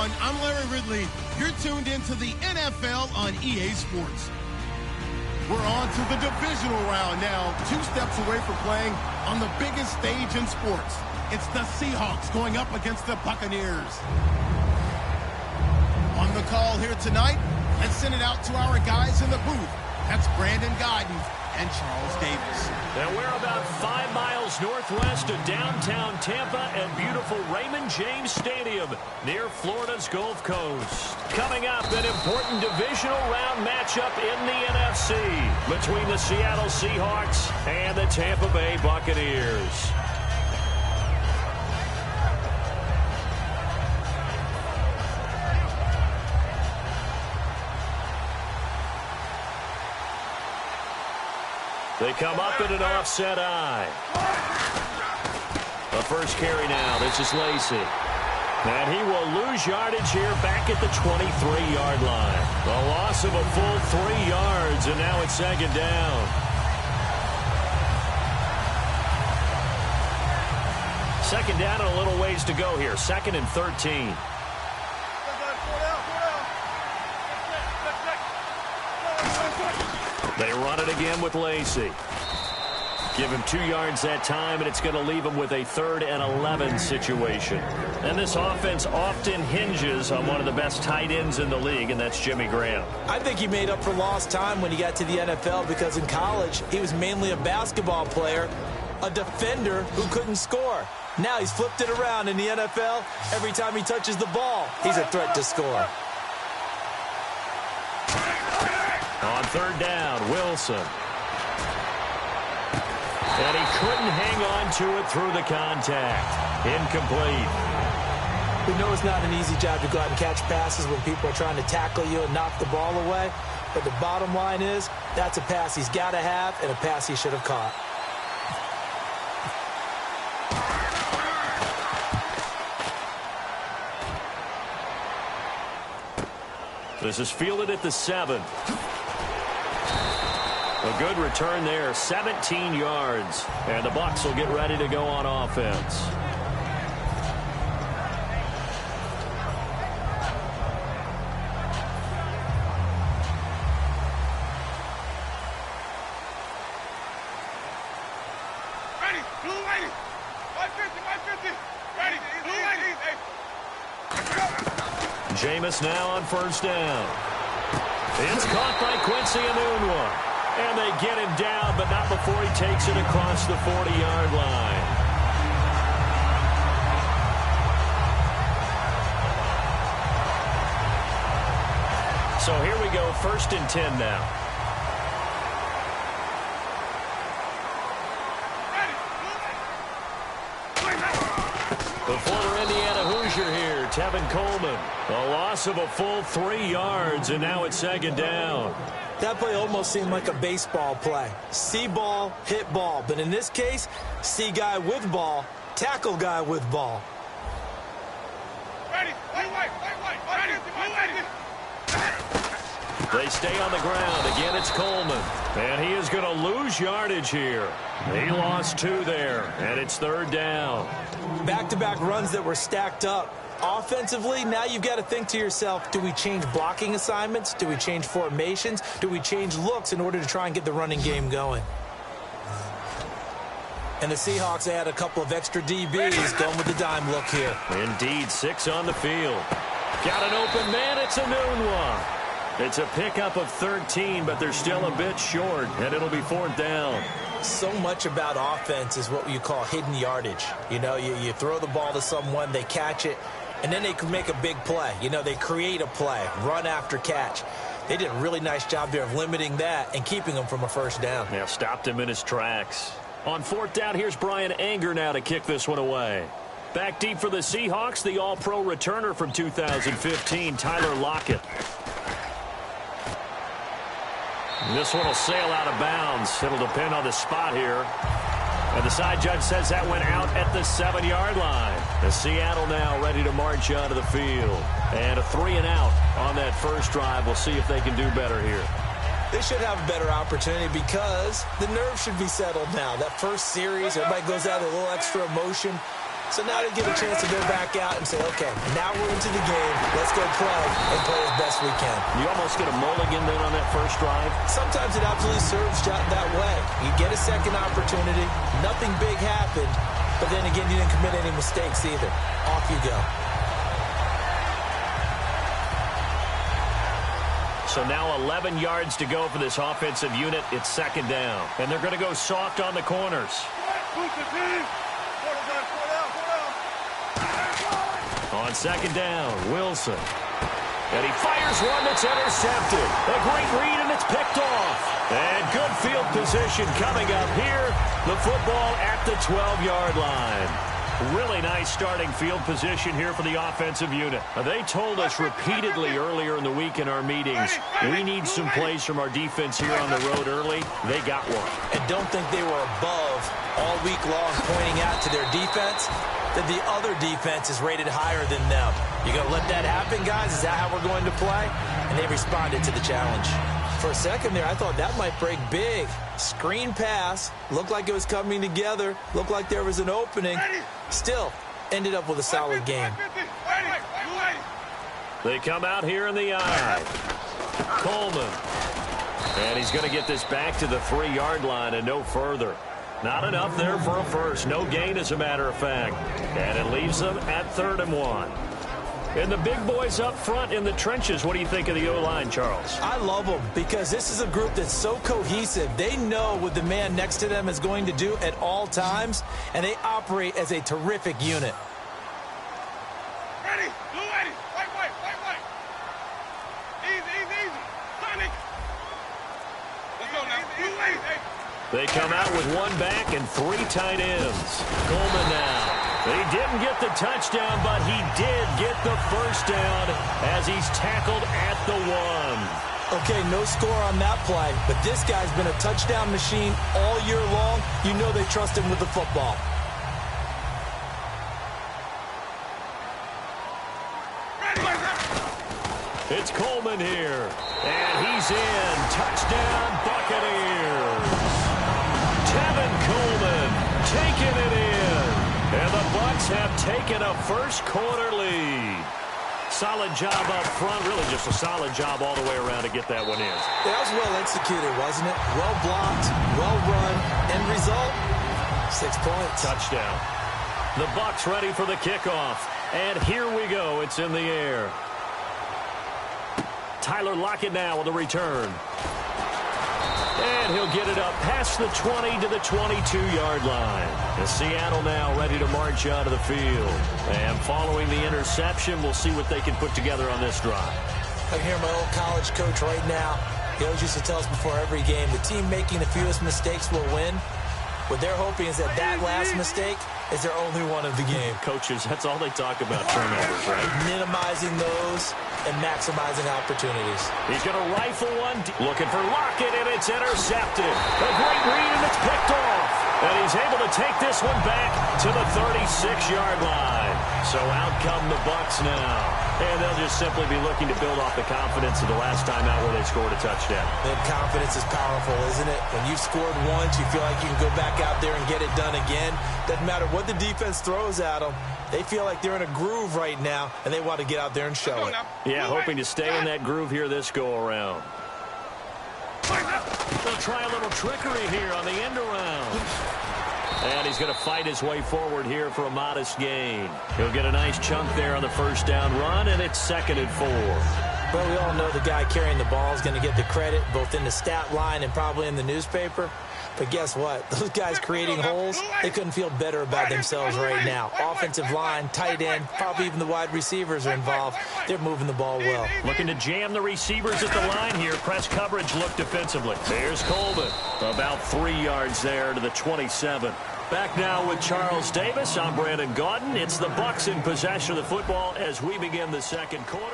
everyone. I'm Larry Ridley. You're tuned into the NFL on EA Sports. We're on to the divisional round now, 2 steps away from playing on the biggest stage in sports. It's the Seahawks going up against the Buccaneers. On the call here tonight, let's send it out to our guys in the booth. That's Brandon Godden and Charles Davis. And we're about 5 miles northwest of downtown Tampa and beautiful Raymond James Stadium near Florida's Gulf Coast. Coming up, an important divisional round matchup in the NFC between the Seattle Seahawks and the Tampa Bay Buccaneers. They come up in an offset eye. The first carry now. This is Lacy. And he will lose yardage here back at the 23-yard line. A loss of a full 3 yards, and now it's 2nd down. Second down and a little ways to go here. 2nd and 13. They run it again with Lacy. Give him 2 yards that time, and it's going to leave him with a 3rd and 11 situation. And this offense often hinges on one of the best tight ends in the league, and that's Jimmy Graham. I think he made up for lost time when he got to the NFL because in college, he was mainly a basketball player, a defender who couldn't score. Now he's flipped it around in the NFL. Every time he touches the ball, he's a threat to score. On 3rd down, Wilson. And he couldn't hang on to it through the contact. Incomplete. We know it's not an easy job to go out and catch passes when people are trying to tackle you and knock the ball away. But the bottom line is, that's a pass he's got to have and a pass he should have caught. This is fielded at the 7. A good return there, 17 yards. And the Bucs will get ready to go on offense. Ready, blue lady. 550, 550. Ready, blue lady. Jameis now on 1st down. It's caught by Quincy Enunwa. And they get him down, but not before he takes it across the 40-yard line. So here we go, 1st and 10 now. The former Indiana Hoosier here, Tevin Coleman. A loss of a full 3 yards, and now it's 2nd down. That play almost seemed like a baseball play. See ball, hit ball. But in this case, see guy with ball, tackle guy with ball. Ready, white, ready, They stay on the ground. Again, it's Coleman. And he is going to lose yardage here. He lost 2 there, and it's 3rd down. Back-to-back runs that were stacked up. Offensively, now you've got to think to yourself, do we change blocking assignments? Do we change formations? Do we change looks in order to try and get the running game going? And the Seahawks add a couple of extra DBs going with the dime look here. Indeed, 6 on the field. Got an open man, it's Enunwa. It's a pickup of 13, but they're still a bit short, and it'll be 4th down. So much about offense is what you call hidden yardage. You know, you throw the ball to someone, they catch it, and then they can make a big play. You know, they create a play, run after catch. They did a really nice job there of limiting that and keeping him from a 1st down. Yeah, stopped him in his tracks. On 4th down, here's Brian Anger now to kick this one away. Back deep for the Seahawks, the All-Pro returner from 2015, Tyler Lockett. This one will sail out of bounds. It'll depend on the spot here. And the side judge says that went out at the 7-yard line. The Seattle now ready to march onto the field. And a 3-and-out on that first drive. We'll see if they can do better here. They should have a better opportunity because the nerves should be settled now. That first series, everybody goes out with a little extra emotion. So now they get a chance to go back out and say, okay, now we're into the game. Let's go play and play as best we can. You almost get a mulligan then on that first drive. Sometimes it absolutely serves that way. You get a second opportunity. Nothing big happened. But then again, you didn't commit any mistakes either. Off you go. So now 11 yards to go for this offensive unit. It's second down. And they're going to go soft on the corners. On second down, Wilson. And he fires one that's intercepted. A great read, and it's picked off. And good field position coming up here. The football at the 12-yard line. Really nice starting field position here for the offensive unit. They told us repeatedly earlier in the week in our meetings, we need some plays from our defense here on the road early. They got one. And don't think they were above all week long pointing out to their defense that the other defense is rated higher than them. You going to let that happen, guys? Is that how we're going to play? And they responded to the challenge. For a second there, I thought that might break big. Screen pass. Looked like it was coming together. Looked like there was an opening. Still, ended up with a solid game. They come out here in the eye. Coleman. And he's going to get this back to the 3-yard line and no further. Not enough there for a first. No gain, as a matter of fact. And it leaves them at 3rd and 1. And the big boys up front in the trenches, what do you think of the O-line, Charles? I love them because this is a group that's so cohesive. They know what the man next to them is going to do at all times, and they operate as a terrific unit. Ready, blue ready, white. Easy, Sonic. Let's go now, blue ready. They come out with one back and 3 tight ends. Coleman now. He didn't get the touchdown, but he did get the first down as he's tackled at the 1. Okay, no score on that play, but this guy's been a touchdown machine all year long. You know they trust him with the football. It's Coleman here, and he's in. Touchdown, Buccaneers. Tevin Coleman taking it in. And the Bucs have taken a first-quarter lead. Solid job up front. Really just a solid job all the way around to get that one in. That was well executed, wasn't it? Well blocked, well run. End result, 6 points. Touchdown. The Bucs ready for the kickoff. And here we go. It's in the air. Tyler Lockett now with the return. And he'll get it up past the 20 to the 22-yard line. And Seattle now ready to march out of the field. And following the interception, we'll see what they can put together on this drive. I hear my old college coach right now. He always used to tell us before every game, the team making the fewest mistakes will win. What they're hoping is that last mistake is their only one of the game. Coaches, that's all they talk about, turnovers, right? Minimizing those and maximizing opportunities. He's going to rifle one. Looking for Lockett, and it's intercepted. A great read, and it's picked off. And he's able to take this one back to the 36-yard line. So out come the Bucs now. And they'll just simply be looking to build off the confidence of the last time out where they scored a touchdown. And confidence is powerful, isn't it? When you've scored once, you feel like you can go back out there and get it done again. Doesn't matter what the defense throws at them. They feel like they're in a groove right now, and they want to get out there and show it. Yeah, hoping to stay in that groove here this go-around. They'll try a little trickery here on the end around. And he's going to fight his way forward here for a modest gain. He'll get a nice chunk there on the first down run, and it's 2nd and 4. Well, we all know the guy carrying the ball is going to get the credit both in the stat line and probably in the newspaper. But guess what? Those guys creating holes, they couldn't feel better about themselves right now. Offensive line, tight end, probably even the wide receivers are involved. They're moving the ball well. Looking to jam the receivers at the line here. Press coverage look defensively. There's Coleman. About 3 yards there to the 27. Back now with Charles Davis. I'm Brandon Gaudin. It's the Bucs in possession of the football as we begin the second quarter.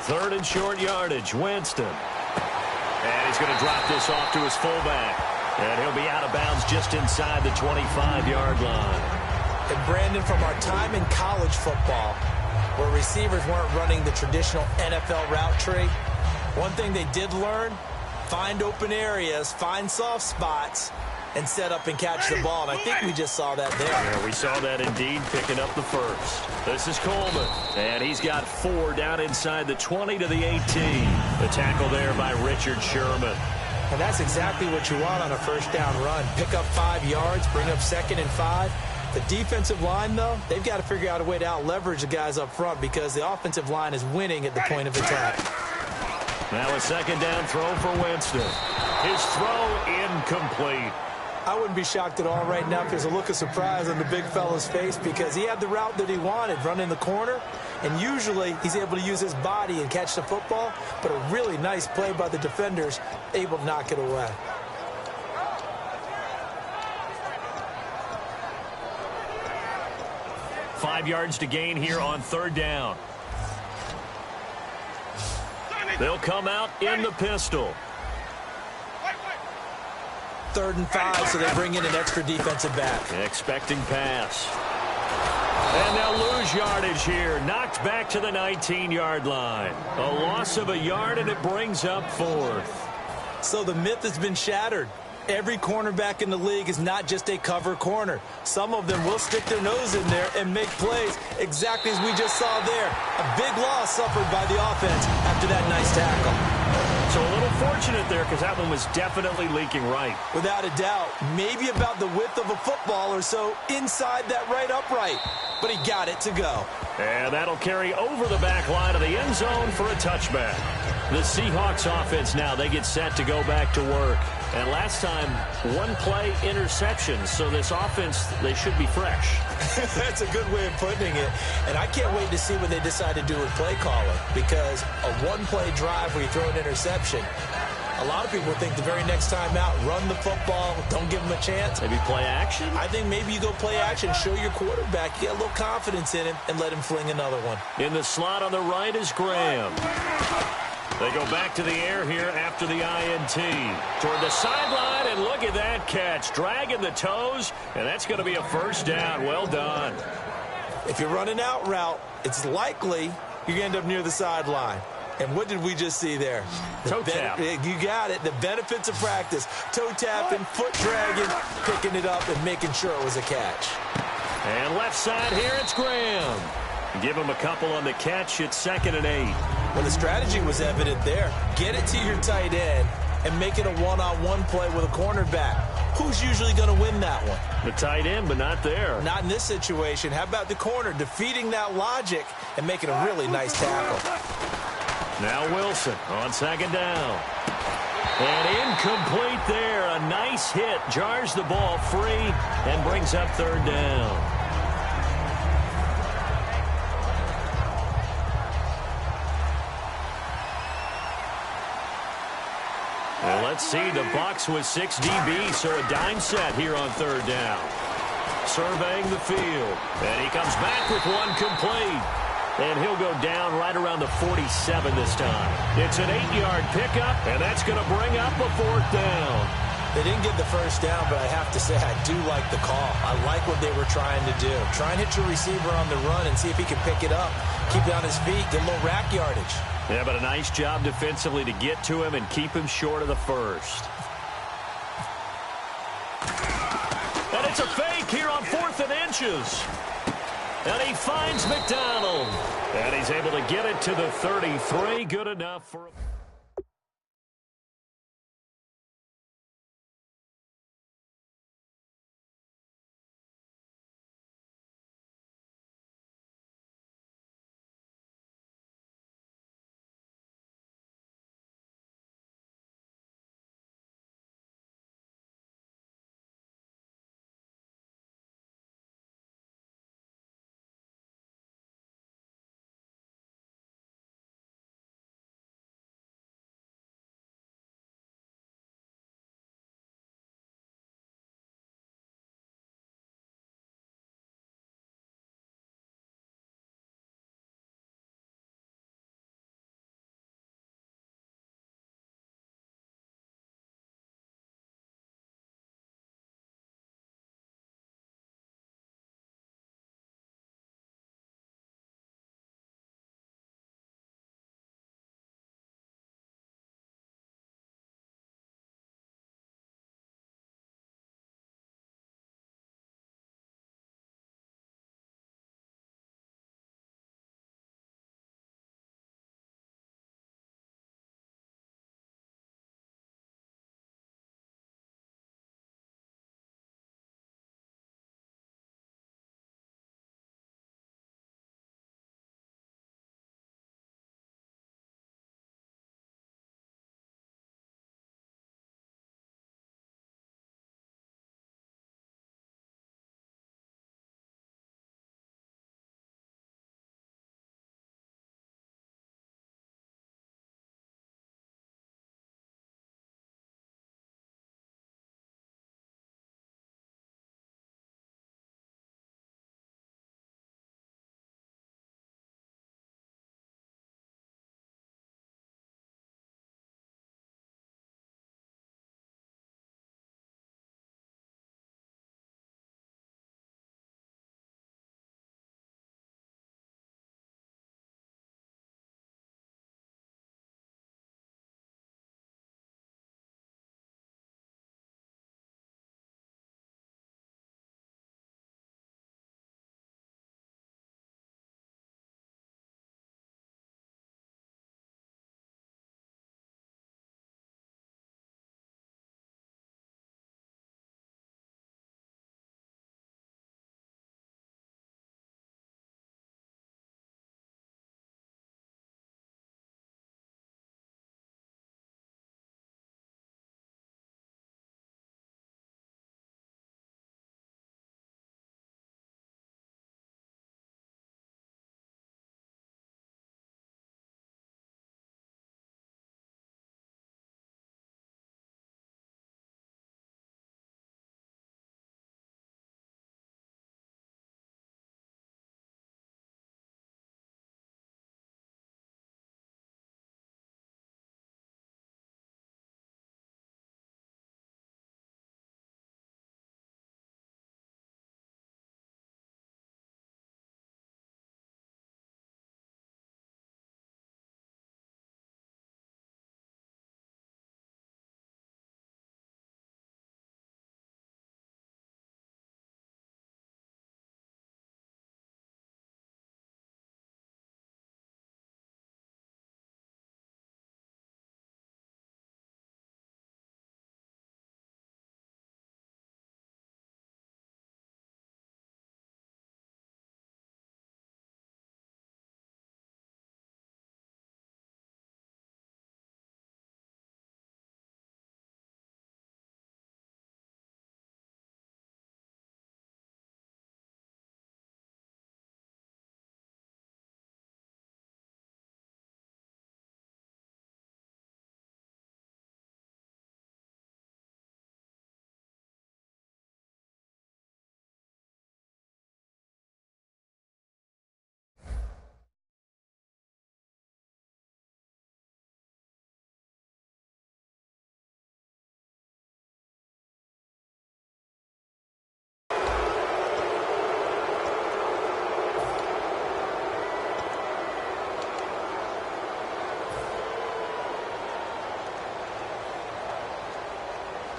Third and short yardage. Winston. And he's He's going to drop this off to his fullback. And he'll be out of bounds just inside the 25-yard line. And Brandon, from our time in college football, where receivers weren't running the traditional NFL route tree, one thing they did learn, find open areas, find soft spots, and set up and catch the ball. And I think we just saw that there. Yeah, we saw that indeed, picking up the first. This is Coleman, and he's got 4 down inside the 20 to the 18. The tackle there by Richard Sherman. And that's exactly what you want on a first down run. Pick up 5 yards, bring up 2nd and 5. The defensive line, though, they've got to figure out a way to out-leverage the guys up front because the offensive line is winning at the point of attack. Now a 2nd down throw for Winston. His throw incomplete. I wouldn't be shocked at all right now if there's a look of surprise on the big fella's face because he had the route that he wanted, running the corner, and usually he's able to use his body and catch the football, but a really nice play by the defenders, able to knock it away. Five yards to gain here on 3rd down. They'll come out in the pistol. 3rd and 5, so they bring in an extra defensive back. Expecting pass. And they'll lose yardage here. Knocked back to the 19-yard line. A loss of a yard, and it brings up 4th. So the myth has been shattered. Every cornerback in the league is not just a cover corner. Some of them will stick their nose in there and make plays exactly as we just saw there. A big loss suffered by the offense after that nice tackle. So a little fortunate there because that one was definitely leaking right. Without a doubt, maybe about the width of a football or so inside that right upright. But he got it to go. And that'll carry over the back line of the end zone for a touchback. The Seahawks offense now, they get set to go back to work. And last time, 1-play interceptions. So this offense, they should be fresh. That's a good way of putting it. And I can't wait to see what they decide to do with play calling. Because a 1-play drive where you throw an interception, a lot of people think the very next time out, run the football, don't give them a chance. Maybe play action? I think maybe you go play action, show your quarterback, get a little confidence in him, and let him fling another one. In the slot on the right is Graham. They go back to the air here after the INT. Toward the sideline, and look at that catch. Dragging the toes, and that's going to be a 1st down. Well done. If you're running out route, it's likely you're going to end up near the sideline. And what did we just see there? Toe tap. You got it. The benefits of practice. Toe tapping, foot dragging, picking it up, and making sure it was a catch. And left side here, it's Graham. Give him a couple on the catch. It's 2nd and 8. Well, the strategy was evident there. Get it to your tight end and make it a one-on-one play with a cornerback. Who's usually going to win that one? The tight end, but not there. Not in this situation. How about the corner defeating that logic and making a really nice tackle? Now Wilson on 2nd down. And incomplete there. A nice hit. Jars the ball free and brings up 3rd down. Well, let's see. The Bucs with 6 DB, so a dime set here on 3rd down. Surveying the field. And he comes back with one complete. And he'll go down right around the 47 this time. It's an 8-yard pickup, and that's going to bring up a 4th down. They didn't get the 1st down, but I have to say I do like the call. I like what they were trying to do. Try and hit your receiver on the run and see if he can pick it up. Keep it on his feet, get a little rack yardage. Yeah, but a nice job defensively to get to him and keep him short of the 1st. And it's a fake here on 4th and inches. And he finds McDonald. And he's able to get it to the 33. Good enough for a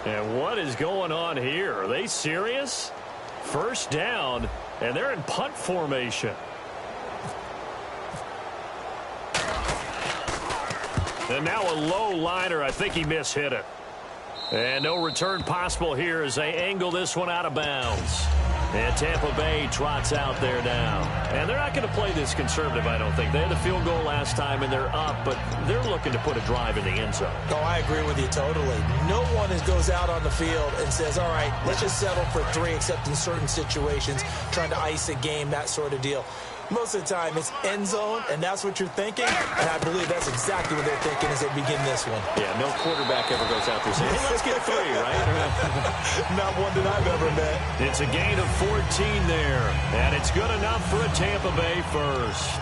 And what is going on here? Are they serious? First down, and they're in punt formation. And now a low liner. I think he mishit it. And no return possible here as they angle this one out of bounds. And Tampa Bay trots out there now. And they're not going to play this conservative, I don't think. They had a field goal last time, and they're up, but they're looking to put a drive in the end zone. Oh, I agree with you totally. No one goes out on the field and says, all right, let's just settle for 3, except in certain situations, trying to ice a game, that sort of deal. Most of the time, it's end zone, and that's what you're thinking. And I believe that's exactly what they're thinking as they begin this one. Yeah, no quarterback ever goes out there saying, hey, let's get 3, right? Not one that I've ever met. It's a gain of 14 there, and it's good enough for a Tampa Bay first.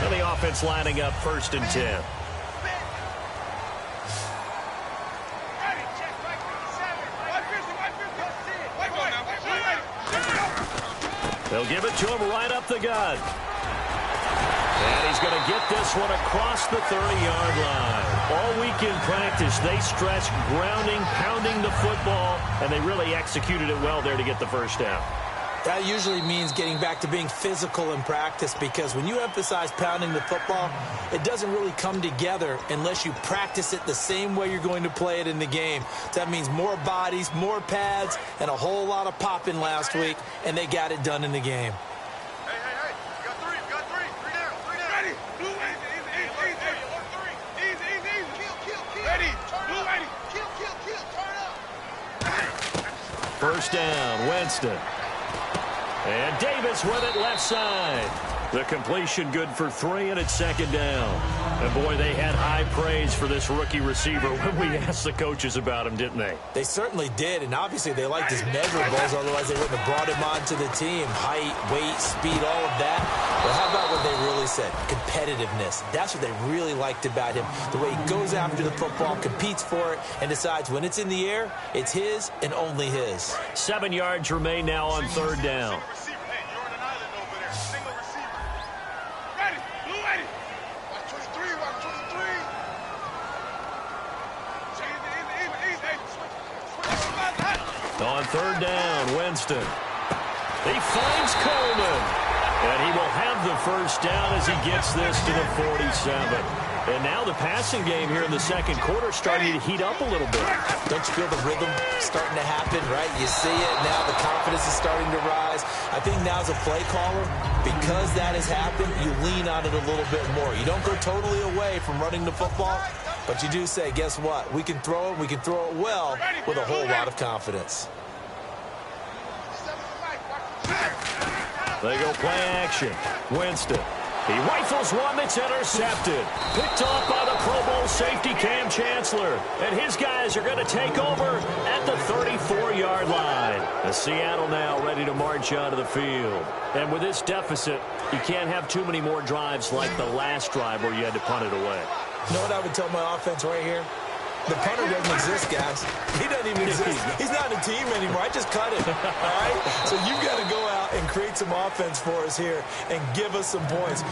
And the offense lining up 1st and 10. They'll give it to him right up the gut. And he's going to get this one across the 30-yard line. All week in practice, they stretched, grounding, pounding the football, and they really executed it well there to get the first down. That usually means getting back to being physical in practice, because when you emphasize pounding the football, it doesn't really come together unless you practice it the same way you're going to play it in the game. That means more bodies, more pads, and a whole lot of popping last week, and they got it done in the game. Hey, you got 3, you got 3. 3 down, 3 down. Ready, blue, easy. Kill. Ready, blue, ready. Kill, turn up. First down, Winston. And Davis with it left side. The completion good for 3, and it's 2nd down. And, boy, they had high praise for this rookie receiver when we asked the coaches about him, didn't they? They certainly did, and obviously they liked his measurables, otherwise they wouldn't have brought him onto the team. Height, weight, speed, all of that. But how about what they really said? Competitiveness. That's what they really liked about him. The way he goes after the football, competes for it, and decides when it's in the air, it's his and only his. 7 yards remain now on 3rd down. On 3rd down, Winston. He finds Coleman. And he will have the first down as he gets this to the 47. And now the passing game here in the 2nd quarter starting to heat up a little bit. Don't you feel the rhythm starting to happen, right? You see it now. The confidence is starting to rise. I think now as a play caller, because that has happened, you lean on it a little bit more. You don't go totally away from running the football, but you do say, guess what? We can throw it. We can throw it well with a whole lot of confidence. They go play action. Winston. He rifles one that's intercepted. Picked off by the Pro Bowl safety Cam Chancellor. And his guys are going to take over at the 34-yard line. And Seattle now ready to march out of the field. And with this deficit, you can't have too many more drives like the last drive where you had to punt it away. You know what I would tell my offense right here? The punter doesn't exist, guys. He doesn't even exist. He's not a team anymore. I just cut him, all right? So you've got to go out and create some offense for us here and give us some points.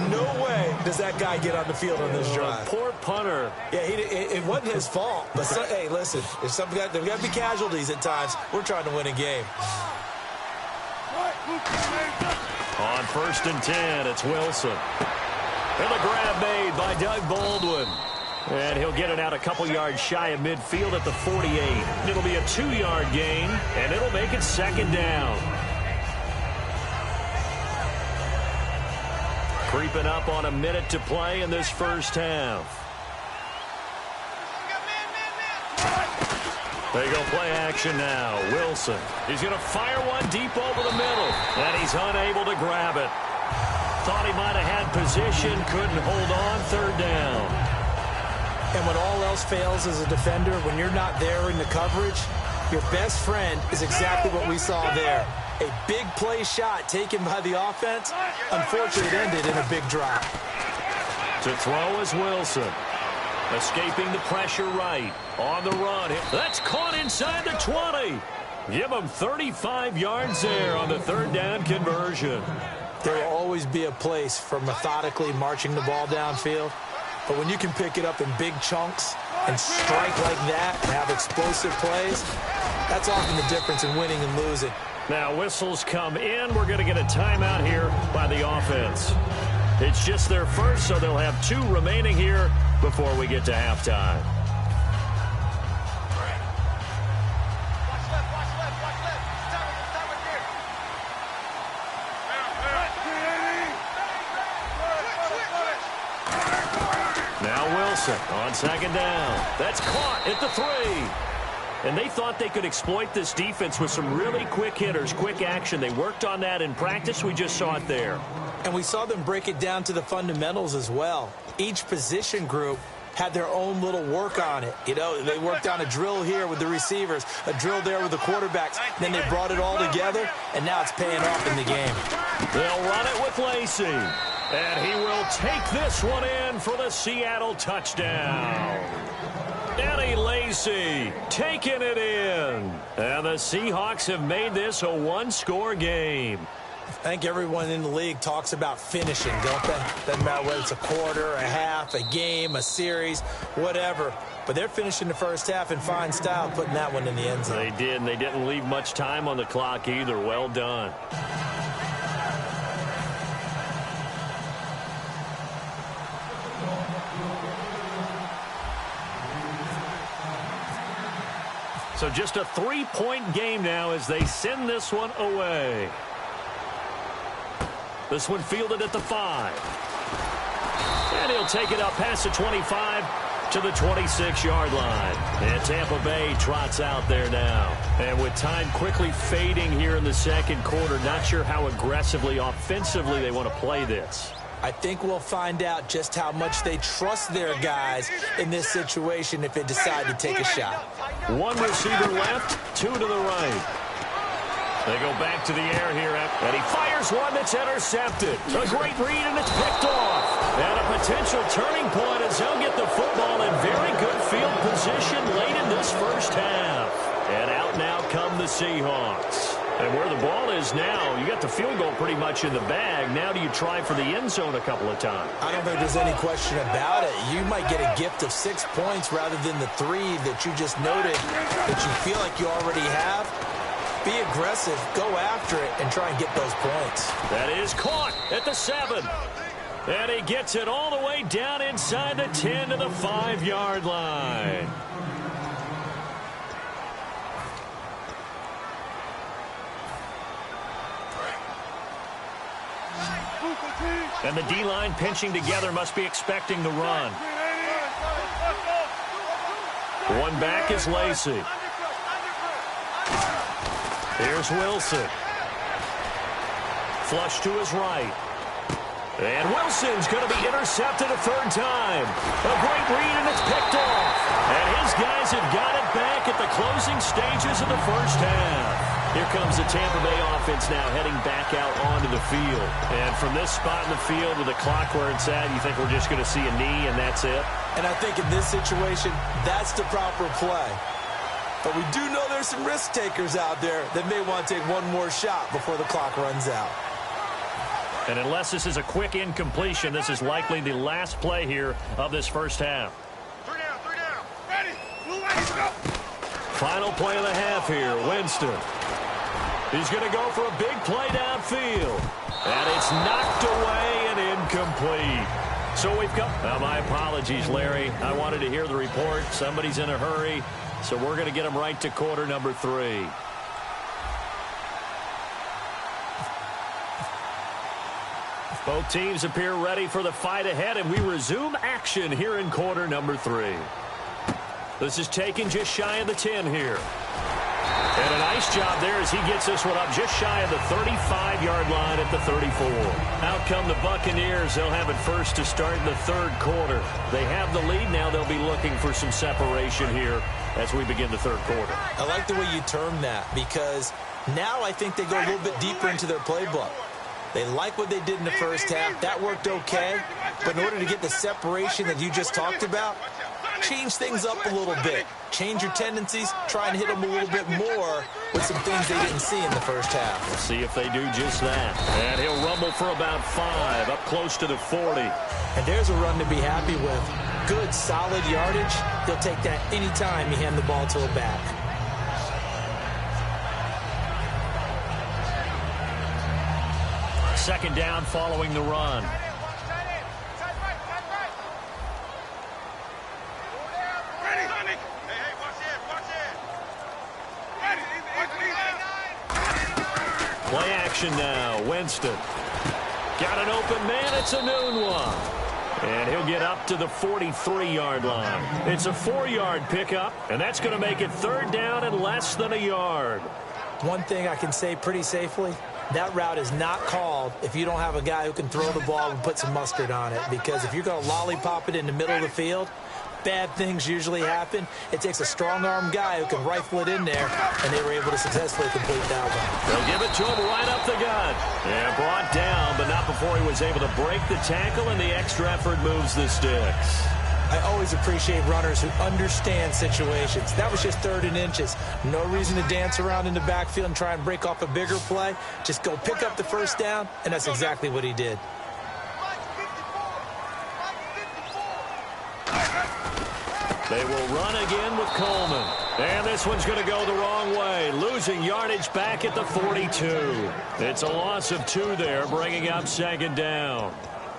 No way does that guy get on the field on this drive. Poor punter. Yeah, it wasn't his fault. But, hey, listen, there's got to be casualties at times. We're trying to win a game. On 1st and 10, it's Wilson. And the grab made by Doug Baldwin. And he'll get it out a couple yards shy of midfield at the 48. It'll be a 2-yard gain, and it'll make it 2nd down. Creeping up on a minute to play in this first half. They go play action now. Wilson. He's going to fire one deep over the middle, and he's unable to grab it. Thought he might have had position, couldn't hold on. 3rd down. And when all else fails as a defender, when you're not there in the coverage, your best friend is exactly what we saw there. A big play shot taken by the offense. Unfortunately, it ended in a big drop. To throw is Wilson. Escaping the pressure right. On the run. That's caught inside the 20. Give him 35 yards there on the 3rd down conversion. There will always be a place for methodically marching the ball downfield. But when you can pick it up in big chunks and strike like that and have explosive plays, that's often the difference in winning and losing. Now whistles come in. We're going to get a timeout here by the offense. It's just their first, so they'll have 2 remaining here before we get to halftime. On second down. That's caught at the 3. And they thought they could exploit this defense with some really quick hitters, quick action. They worked on that in practice. We just saw it there. And we saw them break it down to the fundamentals as well. Each position group had their own little work on it. You know, they worked on a drill here with the receivers, a drill there with the quarterbacks. Then they brought it all together, and now it's paying off in the game. They'll run it with Lacey. And he will take this one in for the Seattle touchdown. Eddie Lacy taking it in. And the Seahawks have made this a 1-score game. I think everyone in the league talks about finishing, don't they? Doesn't matter whether it's a quarter, a half, a game, a series, whatever. But they're finishing the first half in fine style, putting that one in the end zone. They did, and they didn't leave much time on the clock either. Well done. So just a 3-point game now as they send this one away. This one fielded at the 5. And he'll take it up past the 25 to the 26-yard line. And Tampa Bay trots out there now. And with time quickly fading here in the second quarter, not sure how aggressively, offensively they want to play this. I think we'll find out just how much they trust their guys in this situation if they decide to take a shot. 1 receiver left, 2 to the right. They go back to the air here, and he fires one that's intercepted. A great read, and it's picked off. And a potential turning point as they'll get the football in very good field position late in this first half. And out now come the Seahawks. And where the ball is now, you got the field goal pretty much in the bag. Now do you try for the end zone a couple of times? I don't think there's any question about it. You might get a gift of 6 points rather than the 3 that you just noted that you feel like you already have. Be aggressive, go after it, and try and get those points. That is caught at the 7. And he gets it all the way down inside the 10 to the 5-yard line. And the D-line pinching together must be expecting the run. One back is Lacey. Here's Wilson. Flush to his right. And Wilson's going to be intercepted a 3rd time. A great read, and it's picked off. And his guys have got it back at the closing stages of the first half. Here comes the Tampa Bay offense now heading back out onto the field. And from this spot in the field with the clock where it's at, you think we're just going to see a knee and that's it? And I think in this situation, that's the proper play. But we do know there's some risk takers out there that may want to take one more shot before the clock runs out. And unless this is a quick incompletion, this is likely the last play here of this first half. 3 down, 3 down. Ready. Blue lights, go. Final play of the half here, Winston. He's going to go for a big play downfield. And it's knocked away and incomplete. So we've got... Now, my apologies, Larry. I wanted to hear the report. Somebody's in a hurry. So we're going to get him right to quarter number 3. Both teams appear ready for the fight ahead, and we resume action here in quarter number 3. This is taken just shy of the 10 here. And a nice job there as he gets this one up just shy of the 35-yard line at the 34. Out come the Buccaneers. They'll have it first to start in the 3rd quarter. They have the lead. Now they'll be looking for some separation here as we begin the 3rd quarter. I like the way you term that because now I think they go a little bit deeper into their playbook. They like what they did in the first half. That worked okay. But in order to get the separation that you just talked about, change things up a little bit. Change your tendencies, try and hit them a little bit more with some things they didn't see in the first half. We'll see if they do just that. And he'll rumble for about 5, up close to the 40. And there's a run to be happy with. Good, solid yardage. He'll take that anytime you hand the ball to a back. Second down following the run. Play action now. Winston. Got an open man. It's a noon one. And he'll get up to the 43-yard line. It's a 4-yard pickup, and that's going to make it third down and less than a yard. One thing I can say pretty safely, that route is not called if you don't have a guy who can throw the ball and put some mustard on it. Because if you're going to lollipop it in the middle of the field, bad things usually happen. It takes a strong-arm guy who can rifle it in there, and they were able to successfully complete that one. They'll give it to him right up the gut. Yeah, brought down, but not before he was able to break the tackle, and the extra effort moves the sticks. I always appreciate runners who understand situations. That was just 3rd and inches. No reason to dance around in the backfield and try and break off a bigger play. Just go pick up the first down, and that's exactly what he did. They will run again with Coleman. And this one's going to go the wrong way. Losing yardage back at the 42. It's a loss of 2 there, bringing up second down.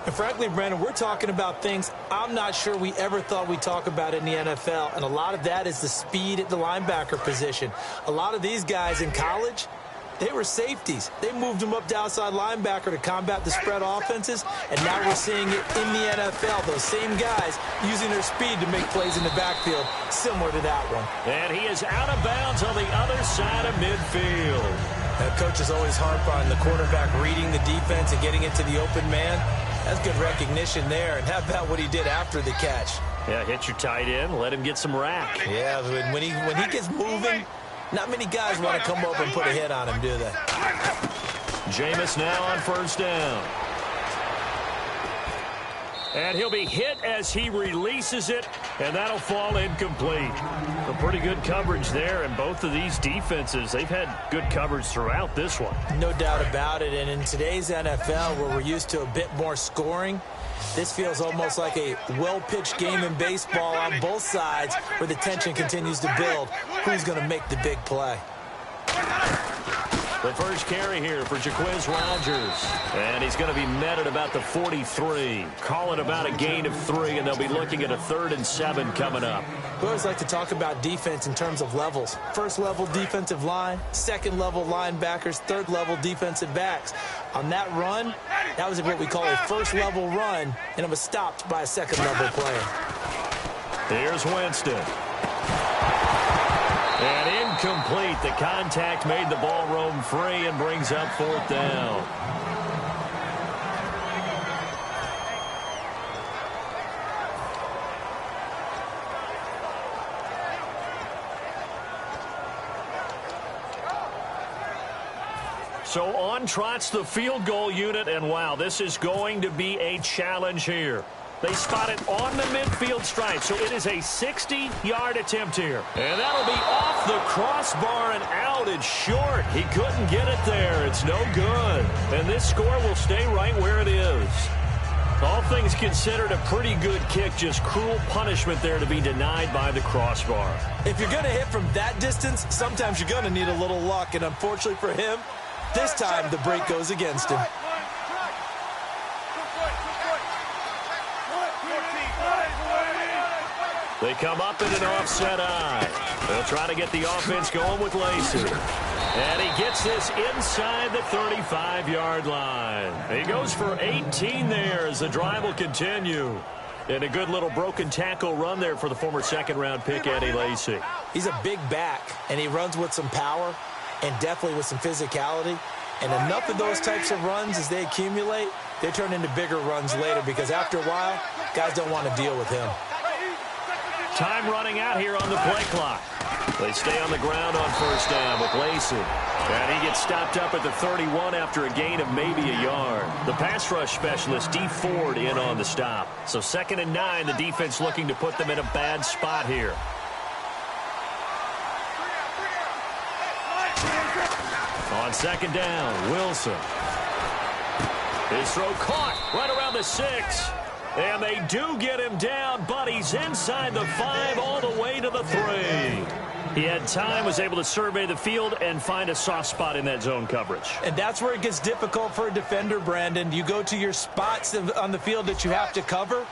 And frankly, Brandon, we're talking about things I'm not sure we ever thought we'd talk about in the NFL. And a lot of that is the speed at the linebacker position. A lot of these guys in college, they were safeties. They moved them up to outside linebacker to combat the spread offenses, and now we're seeing it in the NFL. Those same guys using their speed to make plays in the backfield, similar to that one. And he is out of bounds on the other side of midfield. Now, coaches always harp on the quarterback reading the defense and getting into the open man. That's good recognition there. And how about what he did after the catch? Yeah, hit your tight end, let him get some rack. Yeah, when he gets moving, not many guys want to come over and put a hit on him, do they? Jameis now on first down. And he'll be hit as he releases it, and that'll fall incomplete. A pretty good coverage there, and both of these defenses, they've had good coverage throughout this one. No doubt about it, and in today's NFL, where we're used to a bit more scoring, this feels almost like a well-pitched game in baseball on both sides where the tension continues to build. Who's going to make the big play? The first carry here for Jaquiz Rodgers. And he's going to be met at about the 43. Call it about a gain of 3, and they'll be looking at a 3rd and 7 coming up. We always like to talk about defense in terms of levels. First level defensive line, second level linebackers, third level defensive backs. On that run, that was what we call a first level run, and it was stopped by a second level player. Here's Winston. And incomplete. The contact made the ball roam free and brings up 4th down. So on trots the field goal unit, and wow, this is going to be a challenge here. They spot it on the midfield stripe, so it is a 60-yard attempt here. And that'll be off the crossbar and out. It's short. He couldn't get it there. It's no good. And this score will stay right where it is. All things considered, a pretty good kick, just cruel punishment there to be denied by the crossbar. If you're going to hit from that distance, sometimes you're going to need a little luck. And unfortunately for him, this time the break goes against him. They come up in an offset eye. They'll try to get the offense going with Lacey. And he gets this inside the 35-yard line. He goes for 18 there as the drive will continue. And a good little broken tackle run there for the former second-round pick, Eddie Lacy. He's a big back, and he runs with some power and definitely with some physicality. And enough of those types of runs, as they accumulate, they turn into bigger runs later because after a while, guys don't want to deal with him. Time running out here on the play clock. They stay on the ground on first down with Lacey. And he gets stopped up at the 31 after a gain of maybe a yard. The pass rush specialist, D. Ford, in on the stop. So 2nd and 9, the defense looking to put them in a bad spot here. On 2nd down, Wilson. His throw caught right around the 6. And they do get him down, but he's inside the 5 all the way to the 3. He had time, was able to survey the field and find a soft spot in that zone coverage. And that's where it gets difficult for a defender, Brandon. You go to your spots on the field that you have to cover,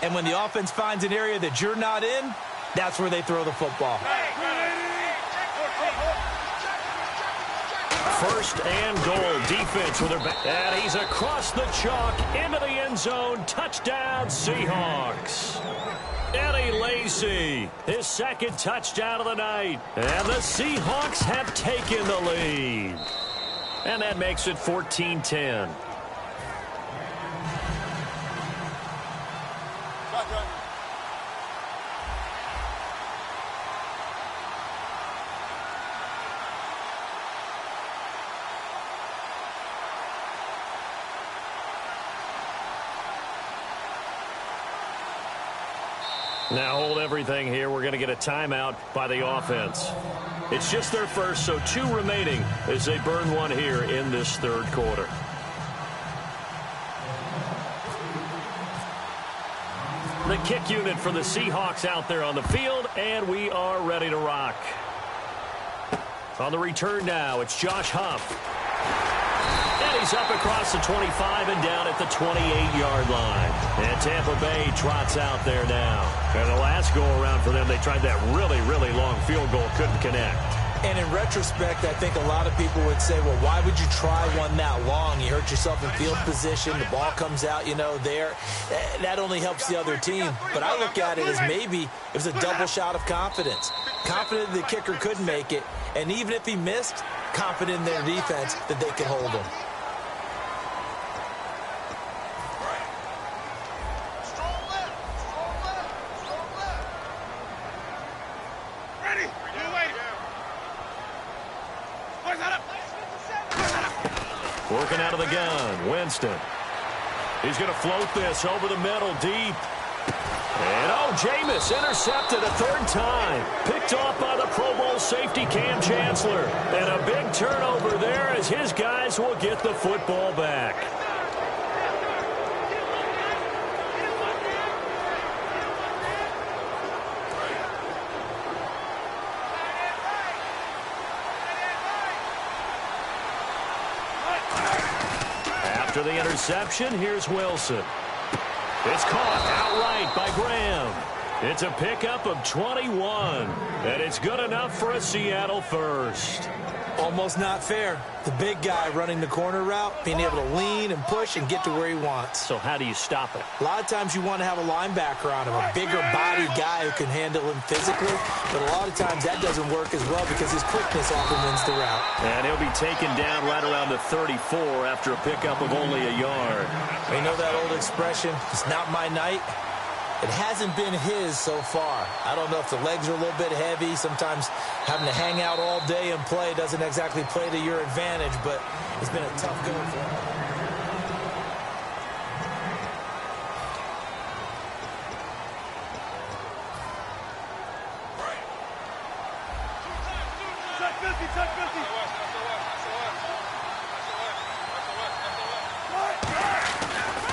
and when the offense finds an area that you're not in, that's where they throw the football. First and goal, defense with their back. And he's across the chalk into the end zone. Touchdown, Seahawks. Eddie Lacy, his 2nd touchdown of the night. And the Seahawks have taken the lead. And that makes it 14-10. Now hold everything here. We're going to get a timeout by the offense. It's just their first, so 2 remaining as they burn one here in this 3rd quarter. The kick unit for the Seahawks out there on the field, and we are ready to rock. On the return now, it's Josh Huff. And he's up across the 25 and down at the 28-yard line. And Tampa Bay trots out there now. And the last go-around for them, they tried that really, really long field goal, couldn't connect. And in retrospect, I think a lot of people would say, well, why would you try one that long? You hurt yourself in field position. The ball comes out, there. That only helps the other team. But I look at it as maybe it was a double shot of confidence. Confident the kicker couldn't make it. And even if he missed, confident in their defense that they could hold him. Working out of the gun, Winston. He's going to float this over the middle, deep. And, Jameis intercepted a 3rd time. Picked off by the Pro Bowl safety Cam Chancellor. And a big turnover there as his guys will get the football back. After the interception, here's Wilson. It's caught outright by Graham. It's a pickup of 21, and it's good enough for a Seattle first. Almost not fair. The big guy running the corner route, being able to lean and push and get to where he wants. So how do you stop it? A lot of times you want to have a linebacker on him, a bigger body guy who can handle him physically, but a lot of times that doesn't work as well because his quickness often wins the route. And he'll be taken down right around the 34 after a pickup of only a yard. You know that old expression, it's not my night? It hasn't been his so far. I don't know if the legs are a little bit heavy. Sometimes having to hang out all day and play doesn't exactly play to your advantage, but it's been a tough go for him.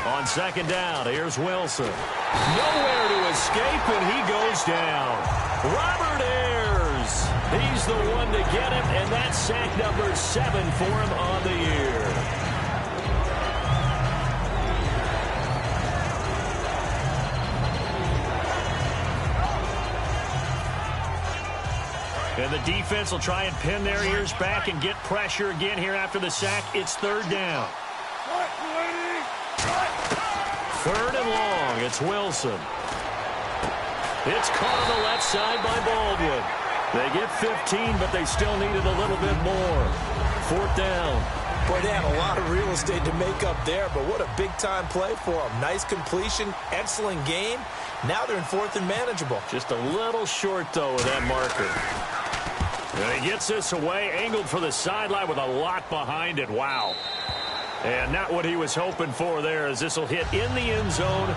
On 2nd down, here's Wilson. Nowhere to escape, and he goes down. Robert Ayers. He's the one to get him, and that's sack number 7 for him on the year. And the defense will try and pin their ears back and get pressure again here after the sack. It's 3rd down. 3rd and long. It's Wilson. It's caught on the left side by Baldwin. They get 15, but they still needed a little bit more. 4th down. Boy, they had a lot of real estate to make up there, but what a big-time play for them. Nice completion, excellent game. Now they're in 4th and manageable. Just a little short, though, of that marker. And he gets this away, angled for the sideline with a lot behind it. Wow. And not what he was hoping for there, as this will hit in the end zone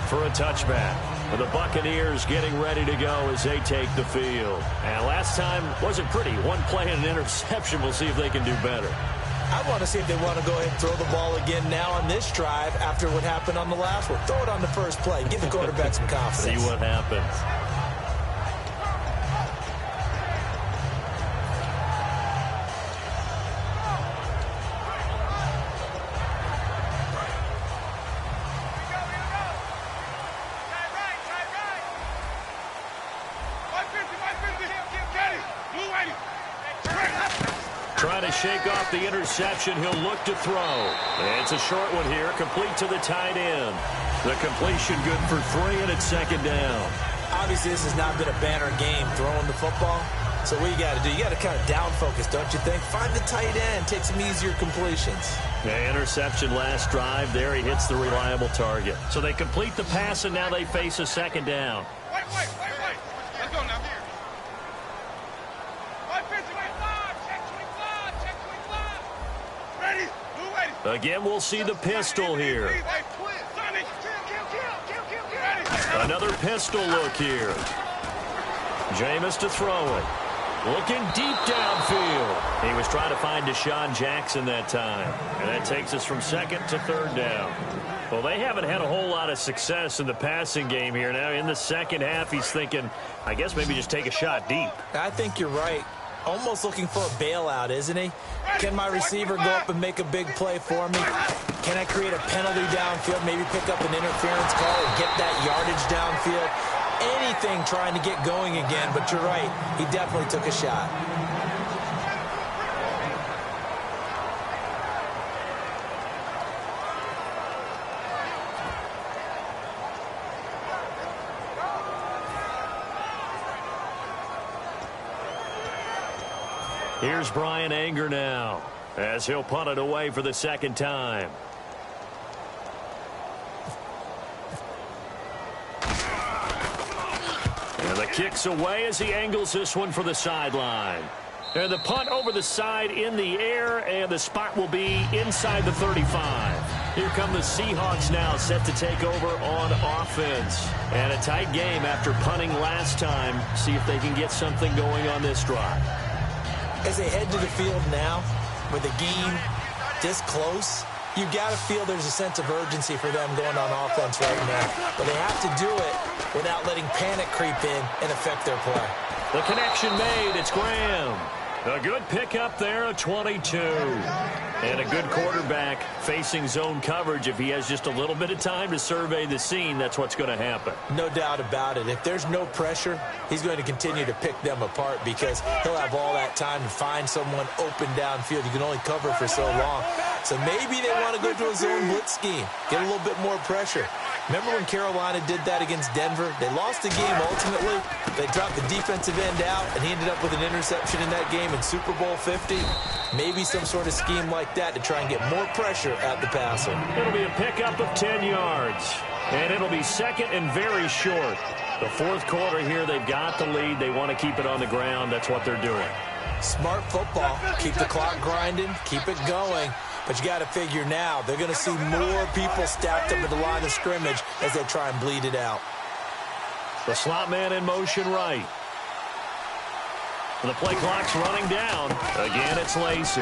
for a touchback. And the Buccaneers getting ready to go as they take the field. And last time wasn't pretty. One play and an interception. We'll see if they can do better. I want to see if they want to go ahead and throw the ball again now on this drive after what happened on the last one. Throw it on the first play. Give the quarterback some confidence. See what happens. Trying to shake off the interception. He'll look to throw. And it's a short one here, complete to the tight end. The completion good for 3, and it's 2nd down. Obviously, this has not been a banner game throwing the football. So what you got to do, you got to kind of down focus, don't you think? Find the tight end, take some easier completions. Yeah, interception last drive. There he hits the reliable target. So they complete the pass, and now they face a 2nd down. Wait. Let's go now. Again, we'll see the pistol here. Another pistol look here. Jameis to throw it. Looking deep downfield. He was trying to find Deshaun Jackson that time. And that takes us from 2nd to 3rd down. Well, they haven't had a whole lot of success in the passing game here. Now in the second half, he's thinking, I guess maybe just take a shot deep. I think you're right. Almost looking for a bailout, isn't he? Can my receiver go up and make a big play for me? Can I create a penalty downfield, maybe pick up an interference call or get that yardage downfield? Anything trying to get going again, but you're right. He definitely took a shot. Here's Brian Anger now, as he'll punt it away for the 2nd time. And the kick's away as he angles this one for the sideline. And the punt over the side in the air, and the spot will be inside the 35. Here come the Seahawks now, set to take over on offense. And a tight game after punting last time. See if they can get something going on this drive. As they head to the field now, with the game this close, you got to feel there's a sense of urgency for them going on offense right now. But they have to do it without letting panic creep in and affect their play. The connection made. It's Graham. A good pickup there, a 22. And a good quarterback facing zone coverage. If he has just a little bit of time to survey the scene, that's what's going to happen. No doubt about it. If there's no pressure, he's going to continue to pick them apart because he'll have all that time to find someone open downfield. You can only cover for so long. So maybe they want to go to a zone blitz scheme, get a little bit more pressure. Remember when Carolina did that against Denver? They lost the game ultimately. They dropped the defensive end out, and he ended up with an interception in that game in Super Bowl 50. Maybe some sort of scheme like that to try and get more pressure at the passer. It'll be a pickup of 10 yards, and it'll be 2nd and very short. The 4th quarter here, they've got the lead. They want to keep it on the ground. That's what they're doing. Smart football. Keep the clock grinding. Keep it going. But you got to figure now, they're going to see more people stacked up at the line of scrimmage as they try and bleed it out. The slot man in motion right. The play clock's running down. Again, it's Lacy.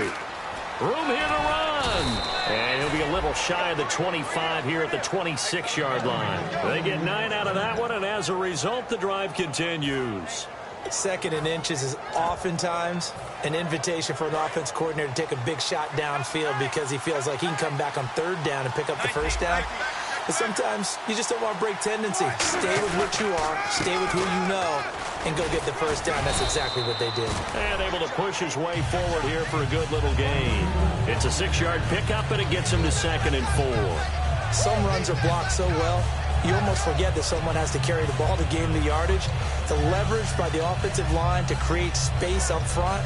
Room here to run. And he'll be a little shy of the 25 here at the 26-yard line. They get 9 out of that one, and as a result, the drive continues. 2nd and inches is oftentimes an invitation for an offense coordinator to take a big shot downfield because he feels like he can come back on 3rd down and pick up the 1st down. But sometimes you just don't want to break tendency. Stay with what you are, stay with who you know, and go get the 1st down. That's exactly what they did. And able to push his way forward here for a good little gain. It's a 6-yard pickup, and it gets him to 2nd and 4. Some runs are blocked so well, you almost forget that someone has to carry the ball to gain the yardage. The leverage by the offensive line to create space up front,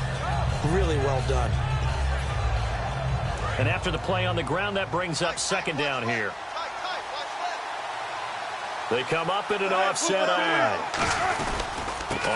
really well done. And after the play on the ground, that brings up second down here. They come up in an offset eye.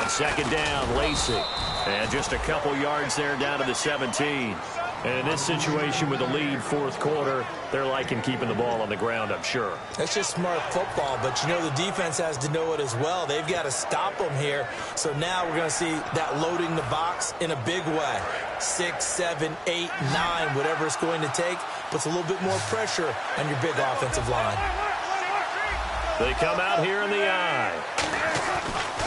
On second down, Lacey. And just a couple yards there down to the 17. And in this situation with the lead fourth quarter, they're liking keeping the ball on the ground, I'm sure. That's just smart football, but you know the defense has to know it as well. They've got to stop them here. So now we're going to see that loading the box in a big way. 6, 7, 8, 9, whatever it's going to take, puts a little bit more pressure on your big offensive line. They come out here in the eye.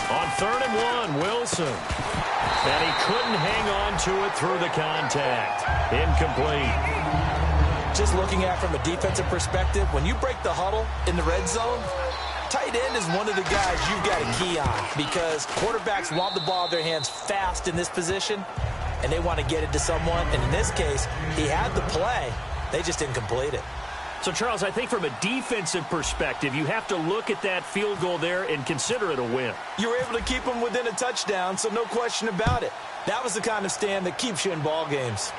On 3rd and 1, Wilson. And he couldn't hang on to it through the contact. Incomplete. Just looking at it from a defensive perspective, when you break the huddle in the red zone, tight end is one of the guys you've got a key on because quarterbacks want the ball in their hands fast in this position, and they want to get it to someone. And in this case, he had the play. They just didn't complete it. So, Charles, I think from a defensive perspective, you have to look at that field goal there and consider it a win. You were able to keep them within a touchdown, so no question about it. That was the kind of stand that keeps you in ball games.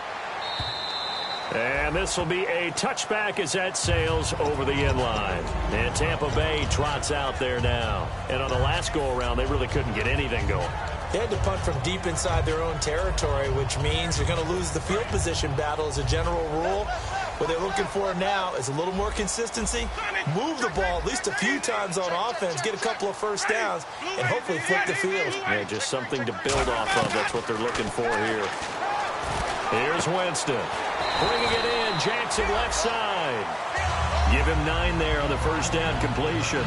And this will be a touchback as that sails over the end line. And Tampa Bay trots out there now. And on the last go-around, they really couldn't get anything going. They had to punt from deep inside their own territory, which means you're going to lose the field position battle as a general rule. What they're looking for now is a little more consistency, move the ball at least a few times on offense, get a couple of first downs, and hopefully flip the field. Yeah, just something to build off of. That's what they're looking for here. Here's Winston. Bringing it in, Jackson left side. Give him 9 there on the first down completion.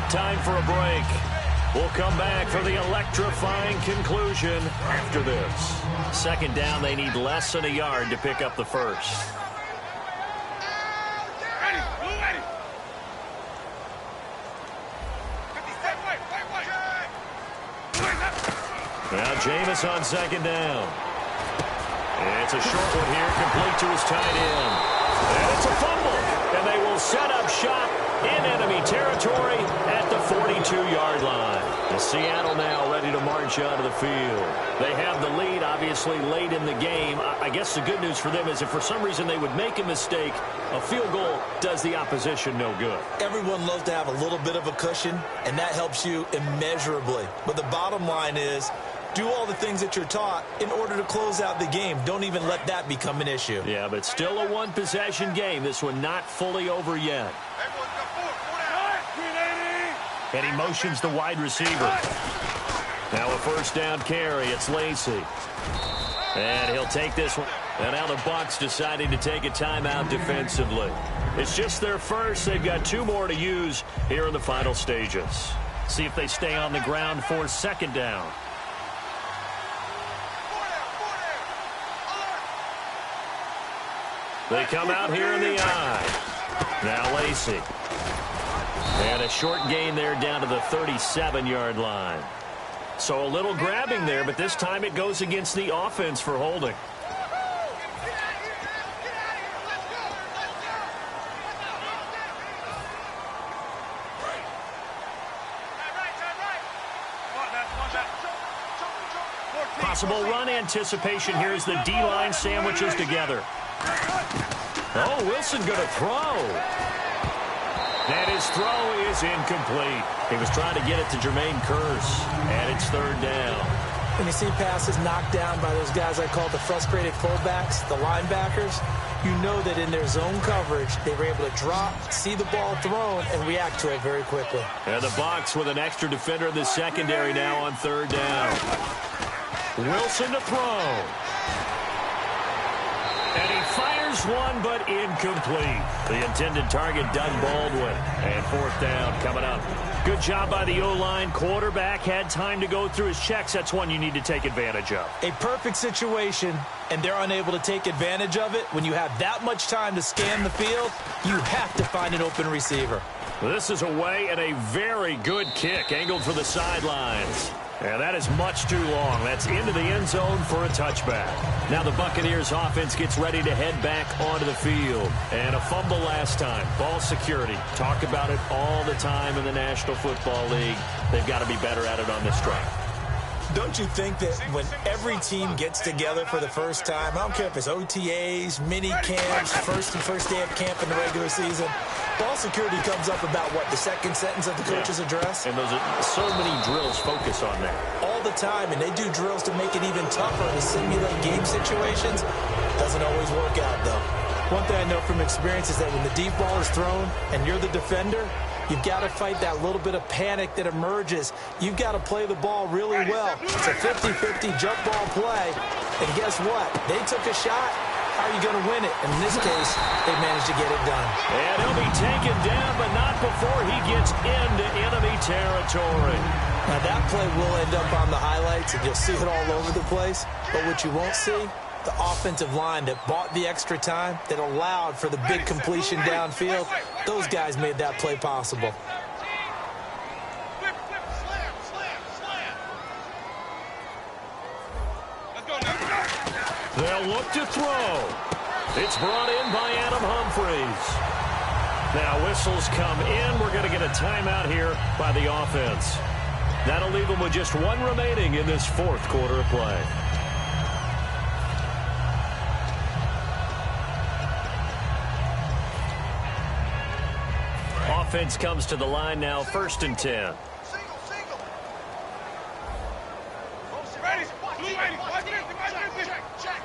Time for a break. We'll come back for the electrifying conclusion after this. Second down, they need less than a yard to pick up the first. Ready, ready. Now Jameis on second down. It's a short one here, complete to his tight end. And it's a fumble. And they will set up shop in enemy territory at the 42-yard line. And Seattle now ready to march onto the field. They have the lead, obviously, late in the game. I guess the good news for them is if for some reason they would make a mistake, a field goal does the opposition no good. Everyone loves to have a little bit of a cushion, and that helps you immeasurably. But the bottom line is, do all the things that you're taught in order to close out the game. Don't even let that become an issue. Yeah, but still a one-possession game. This one not fully over yet. And he motions the wide receiver. Now a first down carry. It's Lacey. And he'll take this one. And now the Bucs deciding to take a timeout defensively. It's just their first. They've got 2 more to use here in the final stages. See if they stay on the ground for second down. They come out here in the eye. Now Lacey. And a short gain there down to the 37-yard line. So a little grabbing there, but this time it goes against the offense for holding. Possible run anticipation here as the D-line sandwiches together. Oh, Wilson going to throw. And his throw is incomplete. He was trying to get it to Jermaine Kearse, and it's third down. When you see passes knocked down by those guys I call the frustrated fullbacks, the linebackers, you know that in their zone coverage, they were able to drop, see the ball thrown, and react to it very quickly. And the Bucs with an extra defender in the secondary now on third down. Wilson to throw. And he fires one, but incomplete. The intended target, Doug Baldwin. And fourth down coming up. Good job by the O-line. Quarterback had time to go through his checks. That's one you need to take advantage of. A perfect situation, and they're unable to take advantage of it. When you have that much time to scan the field, you have to find an open receiver. This is away and a very good kick angled for the sidelines. And that is much too long. That's into the end zone for a touchback. Now the Buccaneers offense gets ready to head back onto the field. And a fumble last time. Ball security. Talk about it all the time in the National Football League. They've got to be better at it on this drive. Don't you think that when every team gets together for the first time, I don't care if it's OTAs, mini camps, first day of camp in the regular season, ball security comes up about, what, the second sentence of the coach's address? And those are so many drills focus on that. All the time, and they do drills to make it even tougher to simulate game situations. Doesn't always work out, though. One thing I know from experience is that when the deep ball is thrown and you're the defender, you've got to fight that little bit of panic that emerges. You've got to play the ball really well. It's a 50-50 jump ball play. And guess what? They took a shot. How are you going to win it? And in this case, they managed to get it done. And he'll be taken down, but not before he gets into enemy territory. Now, that play will end up on the highlights, and you'll see it all over the place. But what you won't see, the offensive line that bought the extra time, that allowed for the big completion downfield, those guys made that play possible. They'll look to throw. It's brought in by Adam Humphries. Now whistles come in. We're going to get a timeout here by the offense. That'll leave them with just one remaining in this fourth quarter of play. Offense comes to the line now, 1st and 10. Ready, blue lady, 550, 550. Check.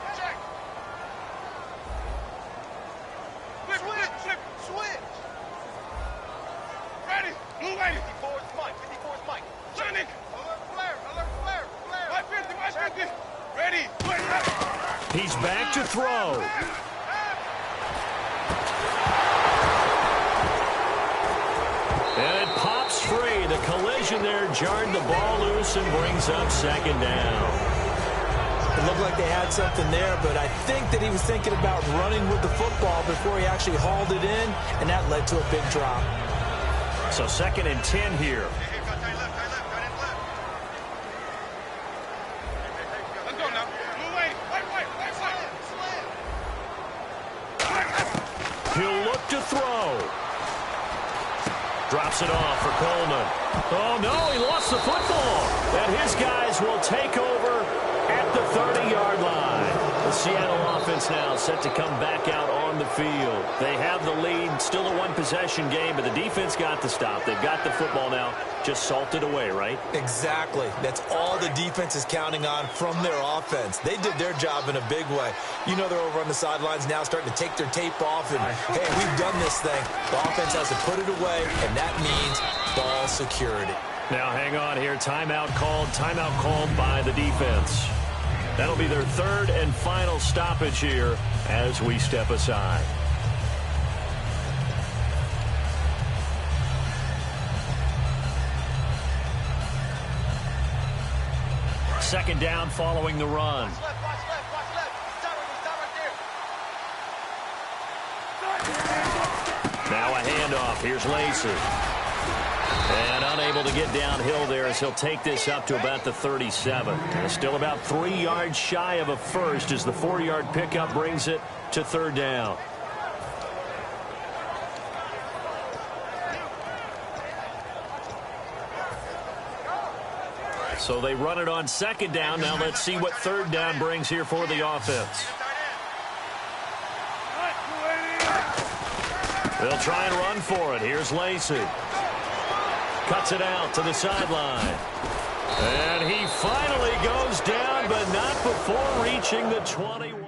Flip. Switch. Ready, blue lady. 54's Mike. Sonic. Alert flare. 550. Ready. He's back to throw. And it pops free. The collision there jarred the ball loose and brings up 2nd down. It looked like they had something there, but I think that he was thinking about running with the football before he actually hauled it in, and that led to a big drop. So 2nd and 10 here. Let's go now. Blue lady, right. He'll look to throw. Drops it off for Coleman. Oh, no, he lost the football. And his guys will take over at the 30-yard line. The Seattle offense now set to come back out on the field. They have the lead, still a one-possession game, but the defense got the stop. They've got the football now, just salted away, right? Exactly. That's all the defense is counting on from their offense. They did their job in a big way. You know they're over on the sidelines now starting to take their tape off and, hey, we've done this thing. The offense has to put it away, and that means ball security. Now hang on here. Timeout called by the defense. That'll be their 3rd and final stoppage here as we step aside. Second down following the run. Watch left. Stop right there. Now a handoff. Here's Lacey. And unable to get downhill there as he'll take this up to about the 37. And still about 3 yards shy of a first as the 4-yard pickup brings it to 3rd down. So they run it on 2nd down. Now let's see what 3rd down brings here for the offense. They'll try and run for it. Here's Lacey. Cuts it out to the sideline. And he finally goes down, but not before reaching the 21.